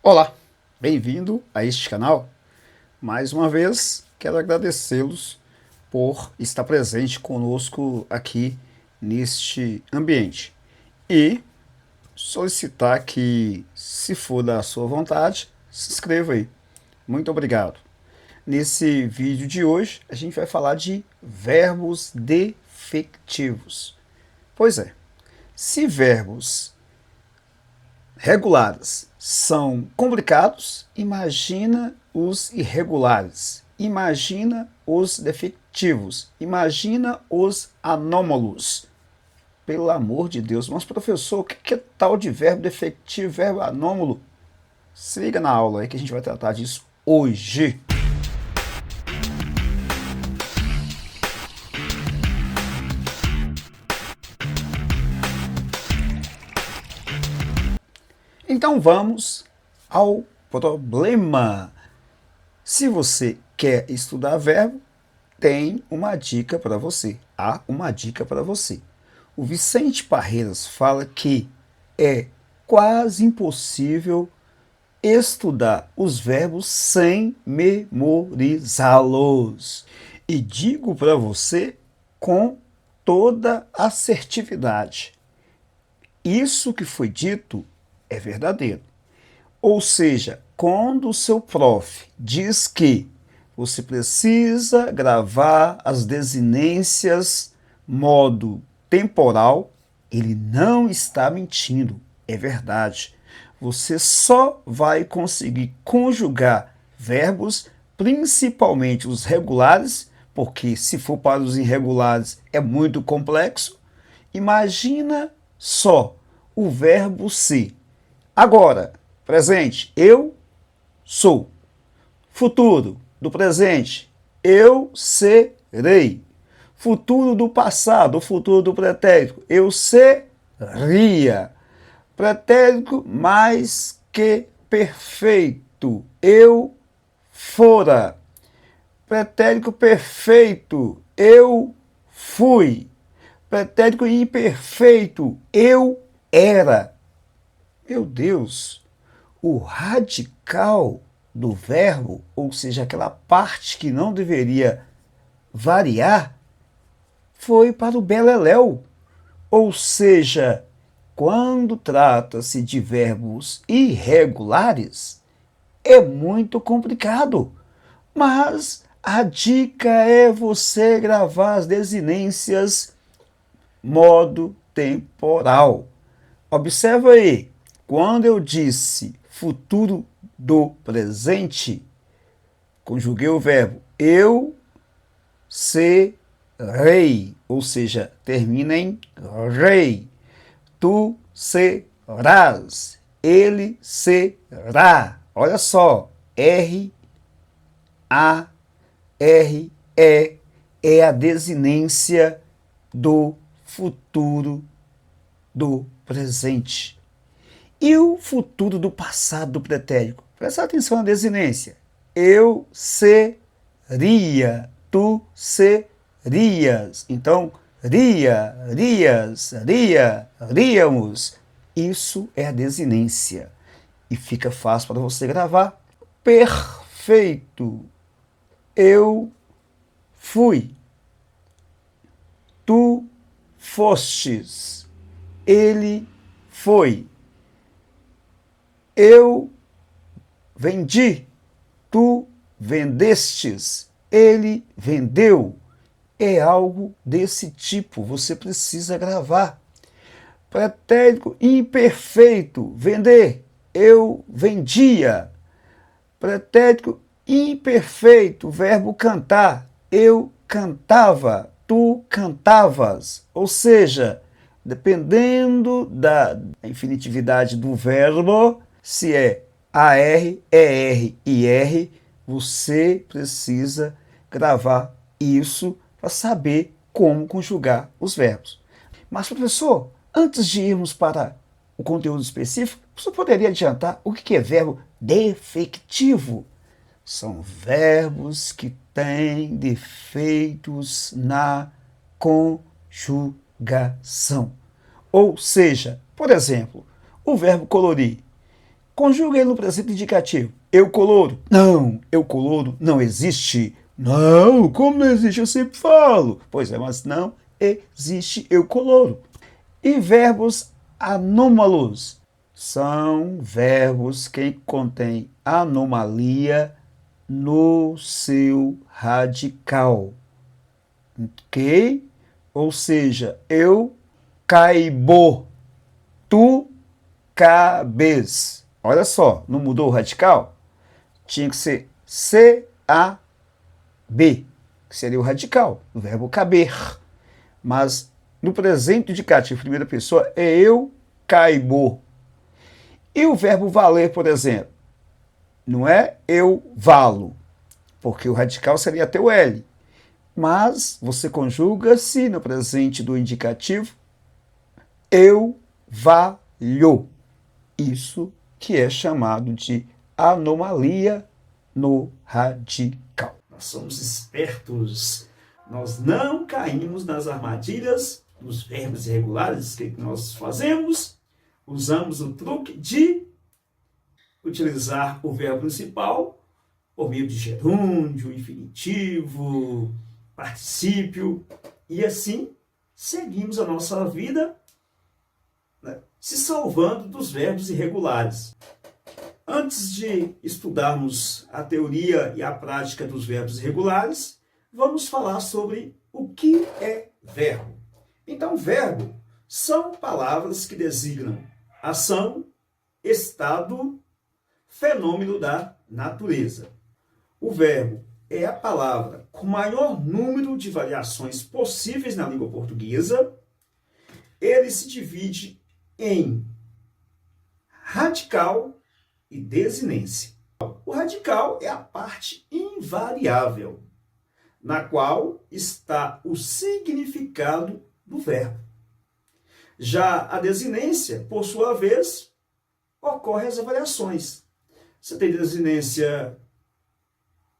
Olá, bem-vindo a este canal. Mais uma vez, quero agradecê-los por estar presente conosco aqui neste ambiente e solicitar que, se for da sua vontade, se inscreva aí. Muito obrigado. Nesse vídeo de hoje, a gente vai falar de verbos defectivos. Pois é, se verbos regulares são complicados, imagina os irregulares, imagina os defectivos, imagina os anômalos. Pelo amor de Deus, mas professor, o que é tal de verbo defectivo, verbo anômalo? Se liga na aula aí que a gente vai tratar disso hoje. Então vamos ao problema. Se você quer estudar verbo, tem uma dica para você. Há uma dica para você. O Vicente Parreiras fala que é quase impossível estudar os verbos sem memorizá-los. E digo para você com toda assertividade: isso que foi dito é verdadeiro. Ou seja, quando o seu prof diz que você precisa gravar as desinências modo temporal, ele não está mentindo, é verdade. Você só vai conseguir conjugar verbos, principalmente os regulares, porque se for para os irregulares é muito complexo. Imagina só o verbo ser. Agora, presente, eu sou. Futuro do presente, eu serei. Futuro do passado, o futuro do pretérito, eu seria. Pretérito mais que perfeito, eu fora. Pretérito perfeito, eu fui. Pretérito imperfeito, eu era. Meu Deus, o radical do verbo, ou seja, aquela parte que não deveria variar, foi para o beleléu. Ou seja, quando trata-se de verbos irregulares, é muito complicado. Mas a dica é você gravar as desinências modo temporal. Observa aí, quando eu disse futuro do presente, conjuguei o verbo eu serei, ou seja, termina em rei. Tu serás, ele será. Olha só, R-A-R-E é a desinência do futuro do presente. E o futuro do passado do pretérito? Presta atenção na desinência. Eu seria, tu serias. Então, ria, rias, ria, ríamos. Isso é a desinência. E fica fácil para você gravar. Perfeito. Eu fui. Tu fostes. Ele foi. Eu vendi, tu vendestes, ele vendeu. É algo desse tipo, você precisa gravar. Pretérito imperfeito, vender, eu vendia. Pretérito imperfeito, verbo cantar, eu cantava, tu cantavas. Ou seja, dependendo da infinitividade do verbo, se é AR, ER e R, você precisa gravar isso para saber como conjugar os verbos. Mas, professor, antes de irmos para o conteúdo específico, você poderia adiantar o que é verbo defectivo? São verbos que têm defeitos na conjugação. Ou seja, por exemplo, o verbo colorir. Conjugue no presente indicativo. Eu coloro. Não, eu coloro não existe. Não, como não existe? Eu sempre falo. Pois é, mas não existe eu coloro. E verbos anômalos são verbos que contêm anomalia no seu radical. Ok? Ou seja, eu caibo, tu cabes. Olha só, não mudou o radical? Tinha que ser C-A-B, que seria o radical, o verbo caber. Mas no presente indicativo, primeira pessoa, é eu caibo. E o verbo valer, por exemplo, não é eu valo, porque o radical seria até o L. Mas você conjuga-se no presente do indicativo eu valho. Isso que é chamado de anomalia no radical. Nós somos espertos. Nós não caímos nas armadilhas dos verbos irregulares. O que nós fazemos? Usamos o truque de utilizar o verbo principal por meio de gerúndio, infinitivo, particípio, e assim seguimos a nossa vida, né, se salvando dos verbos irregulares. Antes de estudarmos a teoria e a prática dos verbos irregulares, vamos falar sobre o que é verbo. Então, verbo são palavras que designam ação, estado, fenômeno da natureza. O verbo é a palavra com maior número de variações possíveis na língua portuguesa. Ele se divide em radical e desinência. O radical é a parte invariável, na qual está o significado do verbo. Já a desinência, por sua vez, ocorre as variações. Você tem desinência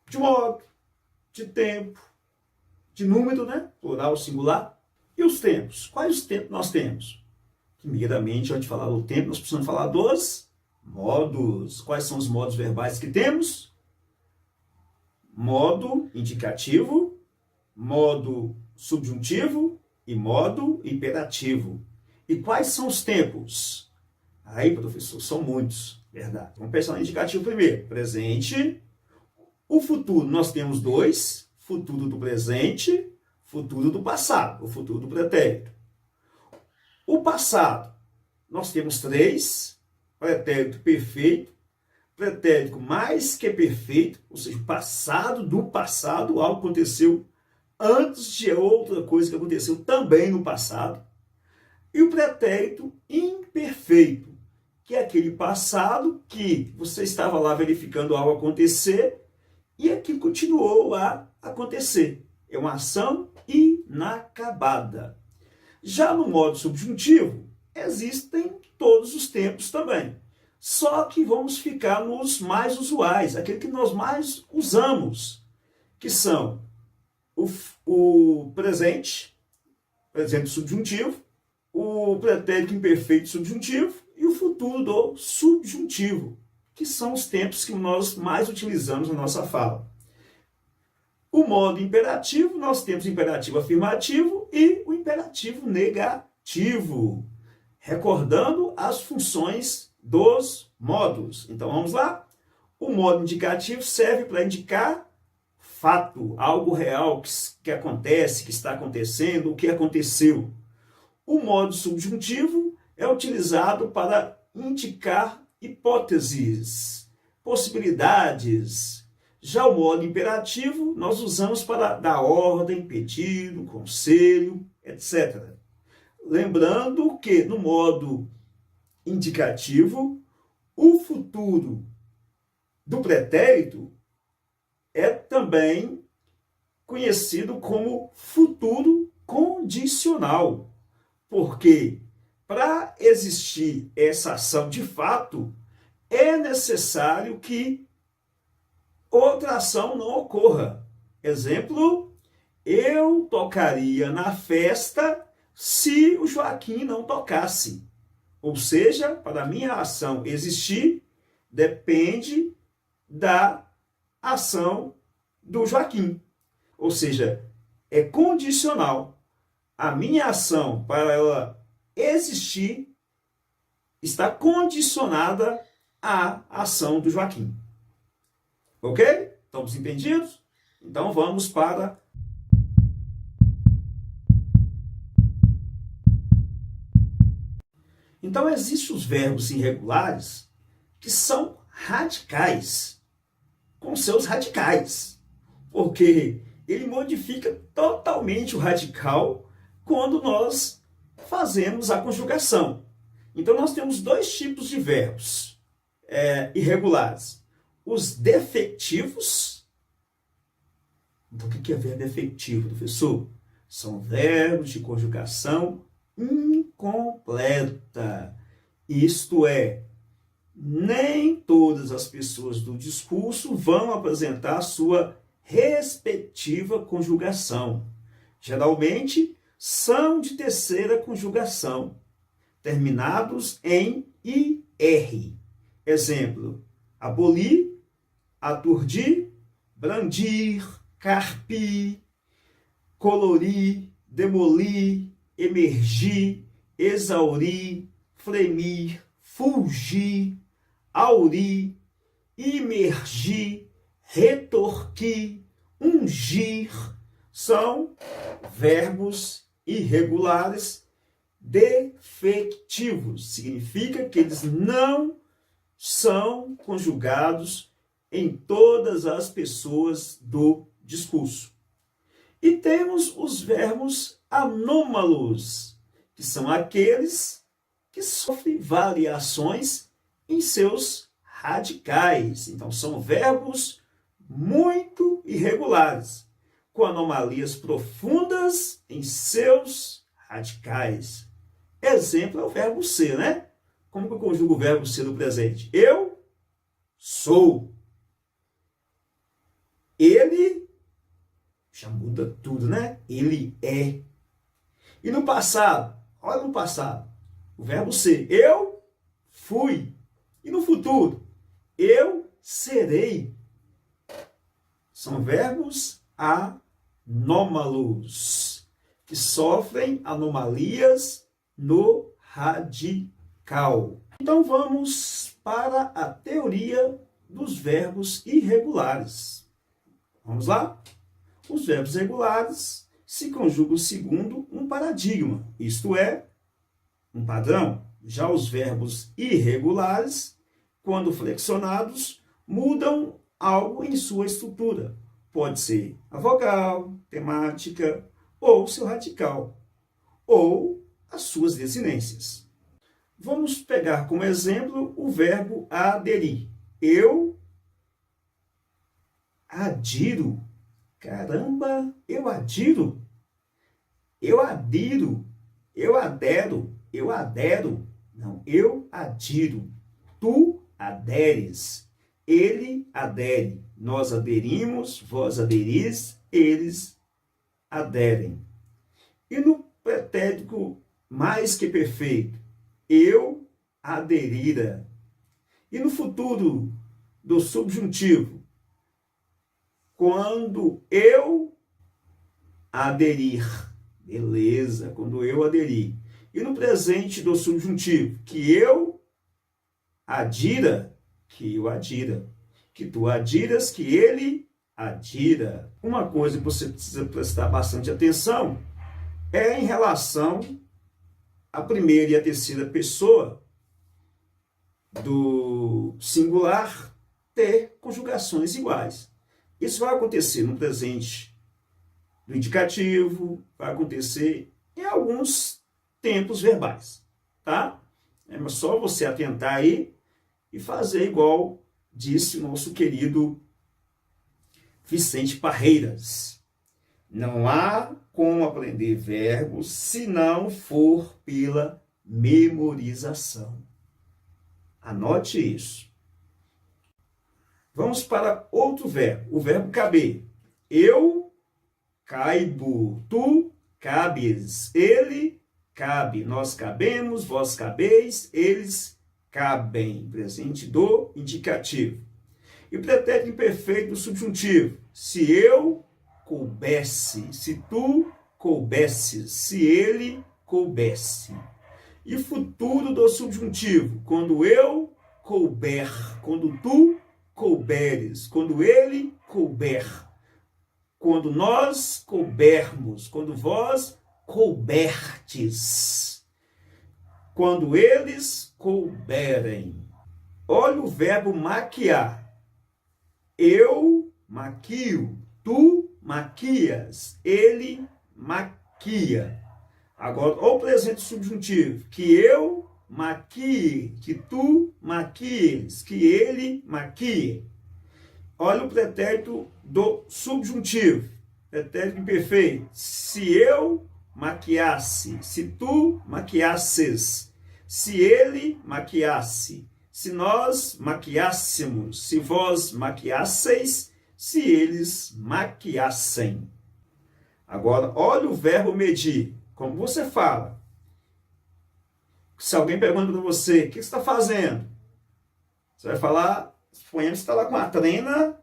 de modo, de tempo, de número, né? Plural, singular. E os tempos? Quais os tempos nós temos? Primeiramente, antes de falar do tempo, nós precisamos falar dos modos. Quais são os modos verbais que temos? Modo indicativo, modo subjuntivo e modo imperativo. E quais são os tempos? Aí, professor, são muitos, verdade. Vamos pensar no indicativo primeiro. Presente. O futuro, nós temos dois. Futuro do presente, futuro do passado, o futuro do pretérito. O passado, nós temos três. Pretérito perfeito, pretérito mais que perfeito, ou seja, passado do passado, algo aconteceu antes de outra coisa que aconteceu também no passado. E o pretérito imperfeito, que é aquele passado que você estava lá verificando algo acontecer e aquilo continuou a acontecer. É uma ação inacabada. Já no modo subjuntivo, existem todos os tempos também. Só que vamos ficar nos mais usuais, aquele que nós mais usamos, que são o presente, presente subjuntivo, o pretérito imperfeito subjuntivo e o futuro do subjuntivo, que são os tempos que nós mais utilizamos na nossa fala. O modo imperativo, nós temos o imperativo afirmativo e o imperativo negativo, recordando as funções dos modos. Então vamos lá. O modo indicativo serve para indicar fato, algo real que acontece, que está acontecendo, o que aconteceu. O modo subjuntivo é utilizado para indicar hipóteses, possibilidades. Já o modo imperativo nós usamos para dar ordem, pedido, conselho, etc. Lembrando que no modo indicativo, o futuro do pretérito é também conhecido como futuro condicional, porque para existir essa ação de fato, é necessário que outra ação não ocorra. Exemplo, eu tocaria na festa se o Joaquim não tocasse. Ou seja, para a minha ação existir, depende da ação do Joaquim. Ou seja, é condicional. A minha ação, para ela existir, está condicionada à ação do Joaquim. Ok? Estamos entendidos? Então vamos para... Então existem os verbos irregulares que são radicais, com seus radicais, porque ele modifica totalmente o radical quando nós fazemos a conjugação. Então nós temos dois tipos de verbos irregulares. Os defectivos. Então o que é verbo efetivo, professor? São verbos de conjugação incompleta. Isto é, nem todas as pessoas do discurso vão apresentar sua respectiva conjugação. Geralmente, são de terceira conjugação, terminados em IR. Exemplo, abolir, aturdir, brandir, carpir, colorir, demolir, emergir, exaurir, fremir, fulgir, aurir, imergir, retorquir, ungir, são verbos irregulares defectivos. Significa que eles não são conjugados em todas as pessoas do discurso. E temos os verbos anômalos, que são aqueles que sofrem variações em seus radicais. Então, são verbos muito irregulares, com anomalias profundas em seus radicais. Exemplo é o verbo ser, né? Como que eu conjugo o verbo ser no presente? Eu sou. Ele já muda tudo, né? Ele é. E no passado? Olha no passado. O verbo ser. Eu fui. E no futuro? Eu serei. São verbos anômalos, que sofrem anomalias no radical. Então vamos para a teoria dos verbos irregulares. Vamos lá? Os verbos regulares se conjugam segundo um paradigma, isto é, um padrão. Já os verbos irregulares, quando flexionados, mudam algo em sua estrutura. Pode ser a vogal, temática, ou seu radical, ou as suas desinências. Vamos pegar como exemplo o verbo aderir. Eu adiro. Caramba, eu adiro. Eu adiro. Eu adero. Eu adero. Não, eu adiro. Tu aderes. Ele adere. Nós aderimos, vós aderis, eles aderem. E no pretérito mais que perfeito, eu aderira. E no futuro do subjuntivo, quando eu aderir. Beleza, quando eu aderir. E no presente do subjuntivo, que eu adira, que eu adira. Que tu adiras, que ele adira. Uma coisa que você precisa prestar bastante atenção é em relação à primeira e à terceira pessoa do singular ter conjugações iguais. Isso vai acontecer no presente do indicativo, vai acontecer em alguns tempos verbais, tá? É só você atentar aí e fazer igual disse o nosso querido Vicente Parreiras. Não há como aprender verbos se não for pela memorização. Anote isso. Vamos para outro verbo, o verbo caber. Eu caibo, tu cabes, ele cabe, nós cabemos, vós cabeis, eles cabem, presente do indicativo. E o pretérito imperfeito do subjuntivo, se eu coubesse, se tu coubesses, se ele coubesse. E futuro do subjuntivo, quando eu couber, quando tu couberes, quando ele couber, quando nós coubermos, quando vós coubertes, quando eles couberem. Olha o verbo maquiar. Eu maquio, tu maquias, ele maquia. Agora, olha o presente subjuntivo, que eu maquie, que tu maquies, que ele maquie. Olha o pretérito do subjuntivo, pretérito imperfeito. Se eu maquiasse, se tu maquiasses, se ele maquiasse, se nós maquiássemos, se vós maquiasseis, se eles maquiassem. Agora, olha o verbo medir. Como você fala? Se alguém pergunta para você, o que você está fazendo? Você vai falar, suponhamos que você está lá com a trena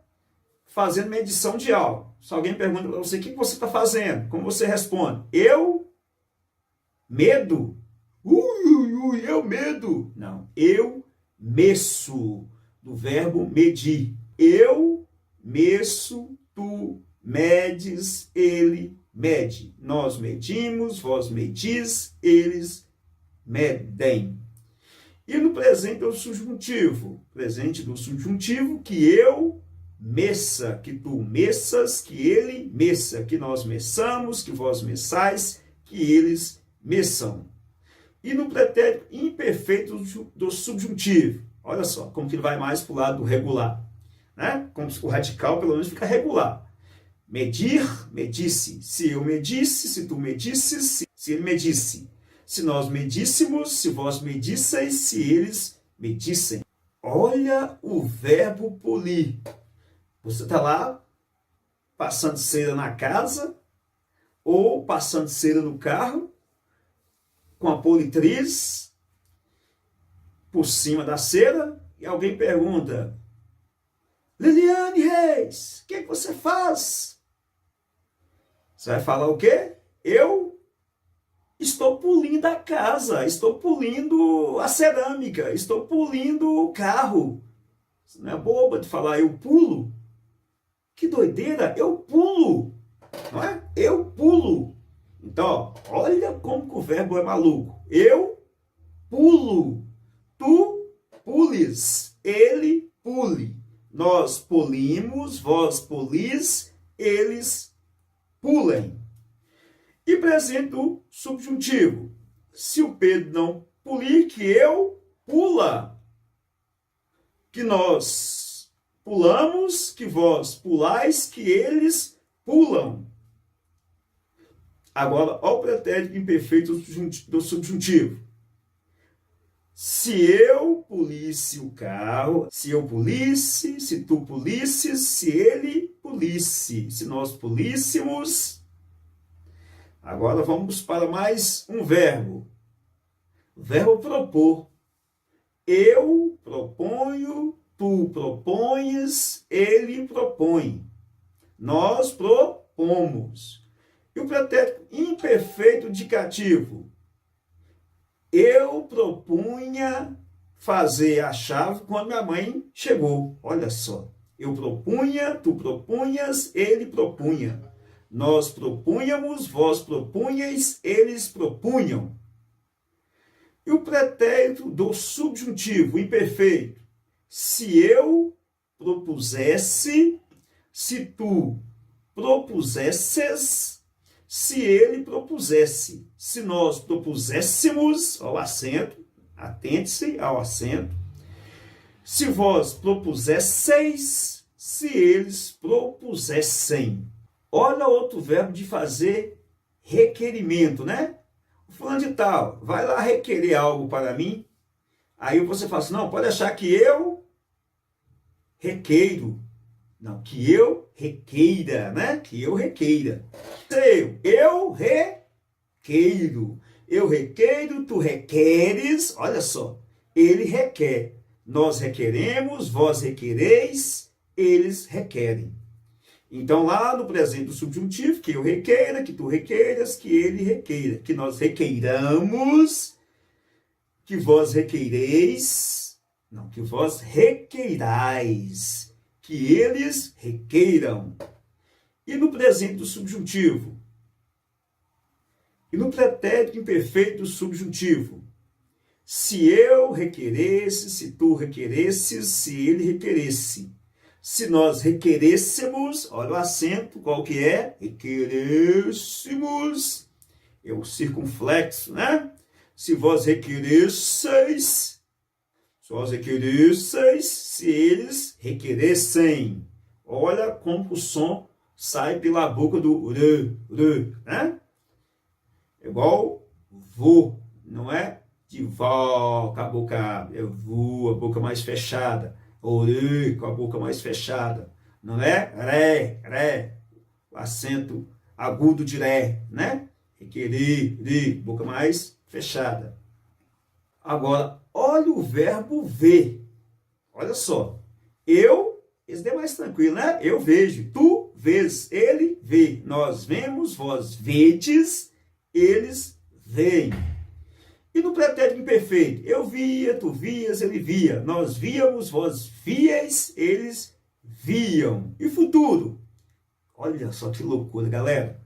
fazendo medição de algo. Se alguém pergunta para você, o que você está fazendo? Como você responde? Eu? Medo? Eu medo. Não, eu meço, do verbo medir. Eu meço, tu medes, ele mede. Nós medimos, vós medis, eles medem. E no presente do subjuntivo? Presente do subjuntivo, que eu meça, que tu meças, que ele meça, que nós meçamos, que vós meçais, que eles meçam. E no pretérito imperfeito do subjuntivo, olha só, como que ele vai mais para o lado do regular, né? Como o radical, pelo menos, fica regular. Medir, medisse. Se eu medisse, se tu medisses, se ele medisse. Se nós medíssemos, se vós medisseis, se eles medissem. Olha o verbo polir. Você está lá, passando cera na casa, ou passando cera no carro, com a politriz por cima da cera, e alguém pergunta, Liliane Reis, o que você faz? Você vai falar o quê? Eu estou polindo a casa, estou polindo a cerâmica, estou polindo o carro. Você não é boba de falar eu pulo? Que doideira, eu pulo, não é? Eu pulo. Então, olha como que o verbo é maluco. Eu pulo, tu pules, ele pule. Nós polimos, vós polis, eles pulem. E presente do subjuntivo. Se o Pedro não polir, que eu pula. Que nós pulamos, que vós pulais, que eles pulam. Agora, olha o pretérito imperfeito do subjuntivo. Se eu polisse o carro, se eu polisse, se tu polisses, se ele polisse, se nós políssemos. Agora vamos para mais um verbo. Verbo propor. Eu proponho, tu proponhas, ele propõe. Nós propomos. E o pretérito imperfeito indicativo. Eu propunha fazer a chave quando minha mãe chegou. Olha só. Eu propunha, tu propunhas, ele propunha. Nós propunhamos, vós propunhais, eles propunham. E o pretérito do subjuntivo imperfeito. Se eu propusesse, se tu propusesses, se ele propusesse, se nós propuséssemos, ao acento, atente-se ao acento, se vós propusesseis, se eles propusessem. Olha outro verbo de fazer requerimento, né? O fulano de tal, vai lá requerer algo para mim. Aí você fala assim, não, pode achar que eu requeiro. Não, que eu requeira, né? Que eu requeira. Eu requeiro. Eu requeiro, tu requeres. Olha só. ele requer. Nós requeremos, vós requereis, eles requerem. Então, lá no presente do subjuntivo, que eu requeira, que tu requeiras, que ele requeira, que nós requeiramos, que vós requeireis, não, que vós requeirais, que eles requeiram. E no presente do subjuntivo? E no pretérito imperfeito do subjuntivo? Se eu requeresse, se tu requeresses, se ele requeresse. Se nós requerêssemos, olha o acento, qual que é? Requerêssemos. É o circunflexo, né? Se vós requeresseis, se eles requeressem. Olha como o som sai pela boca do r, né? É igual vô, não é? De vó, com a boca, é vô, a boca mais fechada. Ou rê, com a boca mais fechada. Não é? Ré, o acento agudo de ré, né? Requerer, rê, boca mais fechada. Agora, olha o verbo ver. Olha só. Eu, esse é mais tranquilo, né? Eu vejo, tu vês, ele vê. Nós vemos, vós vedes, eles veem. E no pretérito imperfeito? Eu via, tu vias, ele via. Nós víamos, vós víeis, eles viam. E futuro? Olha só que loucura, galera.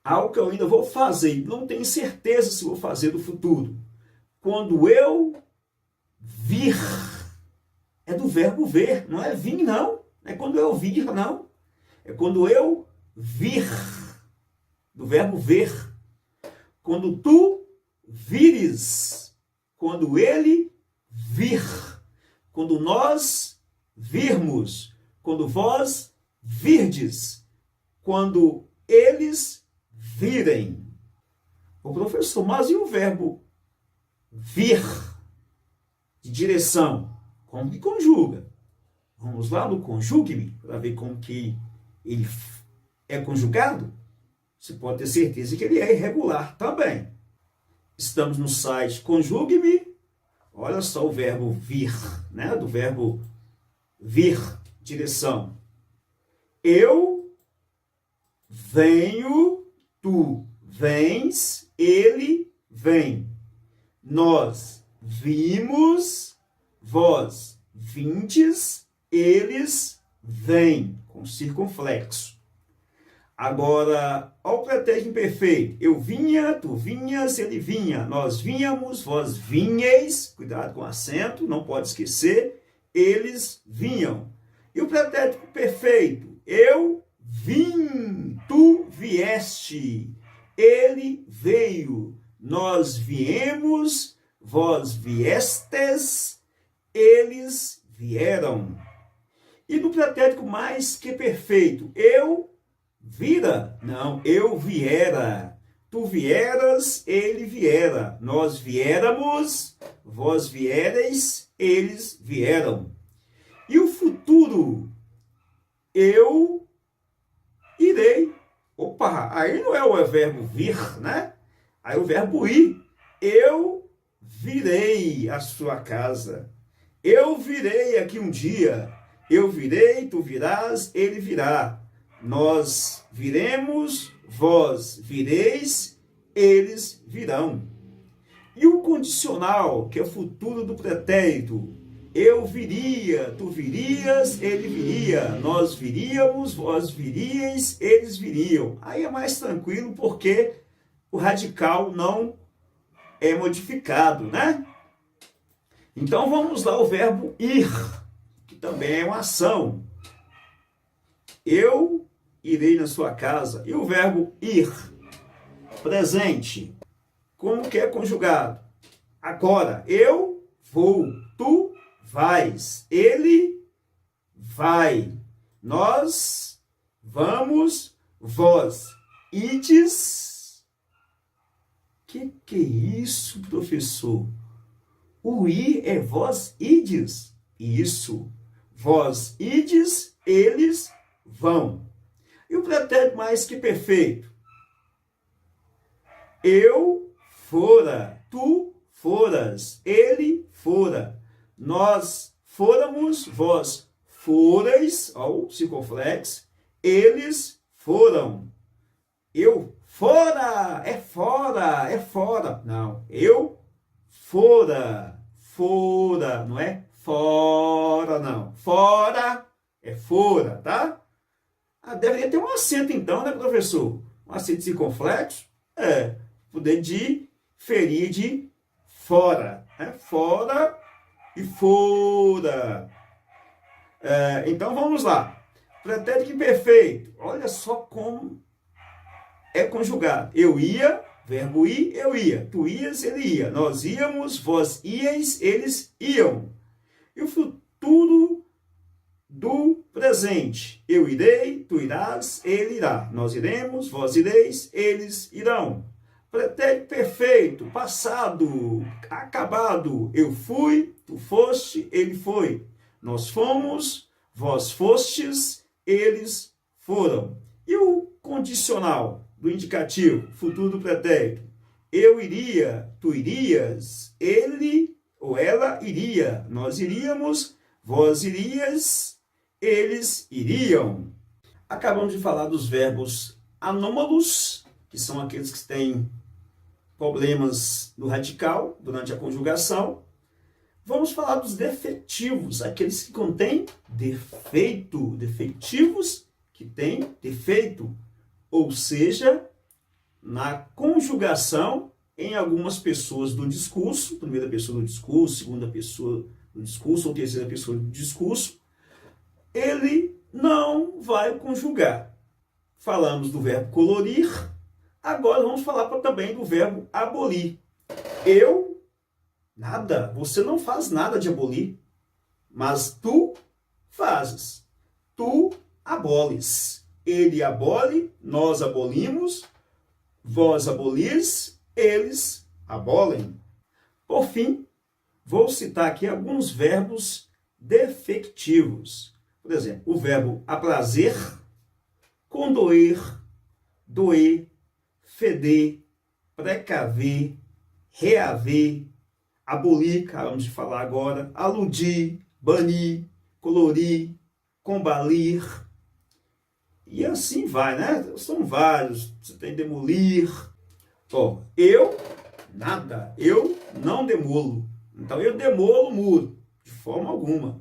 Algo que eu ainda vou fazer, não tenho certeza se vou fazer no futuro. Quando eu vir, é do verbo ver, não é vir, não. Não é quando eu vir, não. É quando eu vir, do verbo ver. Quando tu vires, quando ele vir, quando nós virmos, quando vós virdes, quando eles virem. O professor, mas e o verbo vir, de direção? Como que conjuga? Vamos lá no conjugue-me, para ver como que ele é conjugado. Você pode ter certeza que ele é irregular também. Estamos no site Conjugue-me. Olha só o verbo vir, né? Do verbo vir, direção. Eu venho, tu vens, ele vem. Nós vimos, vós vindes, eles vêm, com circunflexo. Agora, ao pretérito imperfeito, eu vinha, tu vinhas, ele vinha, nós vinhamos, vós vinheis, cuidado com o acento, não pode esquecer, eles vinham. E o pretérito perfeito, eu vim, tu vieste, ele veio, nós viemos, vós viestes, eles vieram. E no pretérito mais que perfeito, eu vira? Não, eu viera. Tu vieras, ele viera. Nós viéramos, vós viereis, eles vieram. E o futuro? Eu irei. Opa, aí não é o verbo vir, né? Aí o verbo ir. Eu virei à sua casa. Eu virei aqui um dia. Eu virei, tu virás, ele virá. Nós viremos, vós vireis, eles virão. E o condicional, que é o futuro do pretérito? Eu viria, tu virias, ele viria. Nós viríamos, vós viríeis, eles viriam. Aí é mais tranquilo porque o radical não é modificado, né? Então vamos lá ao verbo ir, que também é uma ação. Eu irei na sua casa. E o verbo ir, presente, como que é conjugado? Agora, eu vou, tu vais, ele vai, nós vamos, vós ides. Que é isso, professor? O ir é vós ides. Isso. Vós ides, eles vão. E o pretérito mais que perfeito? Eu fora, tu foras, ele fora, nós fôramos, vós forais, ó, o circunflexo, eles foram, eu fora, é fora, é fora, não, eu fora, fora, não é fora, não, fora é fora, tá? Ah, deveria ter um acento então, né, professor? Um acento circunflexo, poder diferir de fora, né? Fora e fora. Então vamos lá. Pretérito imperfeito. Olha só como é conjugado. Eu ia, verbo ir, eu ia. Tu ias, ele ia. Nós íamos, vós íeis, eles iam. E o futuro do presente. Eu irei, tu irás, ele irá. Nós iremos, vós ireis, eles irão. Pretérito perfeito, passado, acabado. Eu fui, tu foste, ele foi. Nós fomos, vós fostes, eles foram. E o condicional do indicativo, futuro do pretérito? Eu iria, tu irias, ele ou ela iria. Nós iríamos, vós irias, eles iriam. Acabamos de falar dos verbos anômalos, que são aqueles que têm problemas no radical durante a conjugação. Vamos falar dos defetivos, aqueles que contêm defeito, defetivos que têm defeito, ou seja, na conjugação em algumas pessoas do discurso, primeira pessoa do discurso, segunda pessoa do discurso ou terceira pessoa do discurso, ele não vai conjugar. Falamos do verbo colorir, agora vamos falar também do verbo abolir. Eu, nada, você não faz nada de abolir, mas tu fazes. Tu aboles. Ele abole, nós abolimos, vós abolis, eles abolem. Por fim, vou citar aqui alguns verbos defectivos. Por exemplo, o verbo aprazer, condoer, doer, feder, precaver, reaver, abolir, acabamos de falar agora, aludir, banir, colorir, combalir, e assim vai, né? São vários. Você tem demolir. Ó, eu, nada. Eu não demolo. Então, eu demolo o muro. De forma alguma.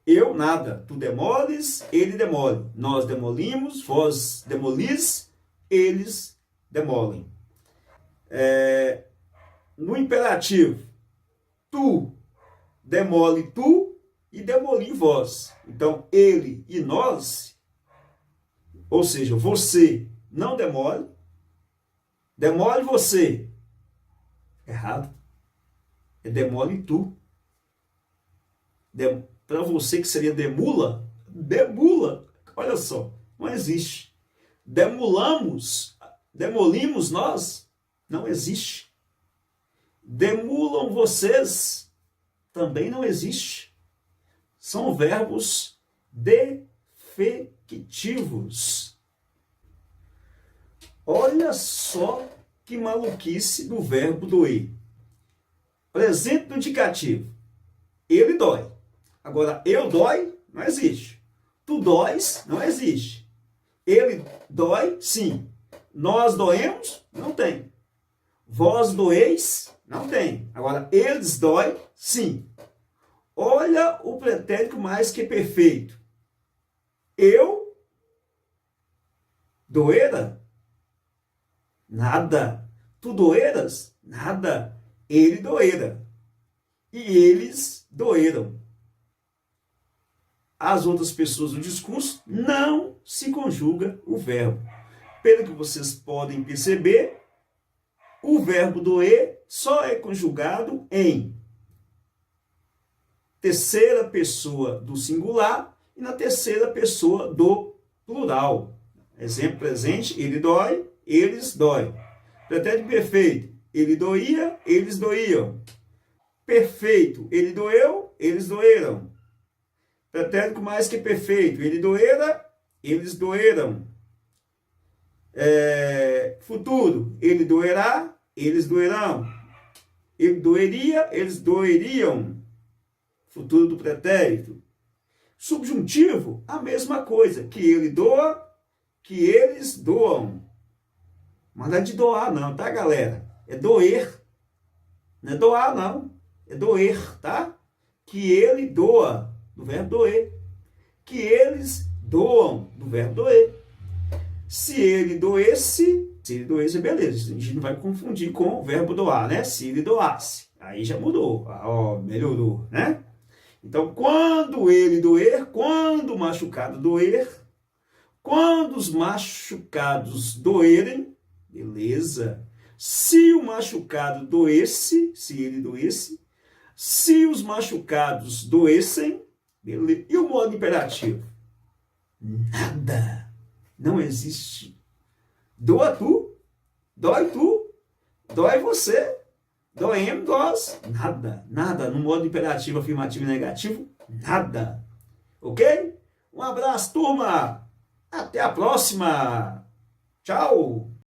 Eu, nada. Tu demoles, ele demole. Nós demolimos, vós demolis, eles demolem. No imperativo, tu demole tu e demoli vós. Então, ele e nós, ou seja, você não demole, demole você. Errado. É demole tu. Para você que seria demula, demula. Olha só, não existe. Demolamos nós, não existe. Demulam vocês, também não existe. São verbos defectivos. Olha só que maluquice do verbo doer. Presente do indicativo. Ele dói. Agora, eu dói, não existe. Tu dóis, não existe. Ele dói, sim. Nós doemos, não tem. Vós doeis, não tem. Agora, eles dói, sim. Olha o pretérito mais que perfeito. Eu doera? Nada. Tu doeras? Nada. Ele doera. E eles doeram. As outras pessoas do discurso não se conjuga o verbo. Pelo que vocês podem perceber, o verbo doer só é conjugado em terceira pessoa do singular e na terceira pessoa do plural. Exemplo presente, ele dói, eles dói. Pretérito perfeito, ele doía, eles doíam. Perfeito, ele doeu, eles doeram. Pretérito mais que perfeito, ele doera, eles doeram. Futuro, ele doerá, eles doerão. ele doeria, eles doeriam. Futuro do pretérito. Subjuntivo, a mesma coisa. Que ele doa, que eles doam. Mas não é de doar não, tá, galera? É doer. Não é doar não. É doer, tá? Que ele doa, do verbo doer. Que eles doam, do verbo doer. Se ele doesse, beleza. A gente não vai confundir com o verbo doar, né? Se ele doasse. Aí já mudou. Ó, melhorou, né? Então, quando ele doer, quando o machucado doer, quando os machucados doerem, beleza. Se o machucado doesse, se ele doesse, se os machucados doessem, beleza. E o modo imperativo? Nada. Não existe. Doa tu, dói tu, dói você, doemos nós. Nada, nada. No modo imperativo, afirmativo e negativo, nada. Ok? Um abraço, turma. Até a próxima. Tchau.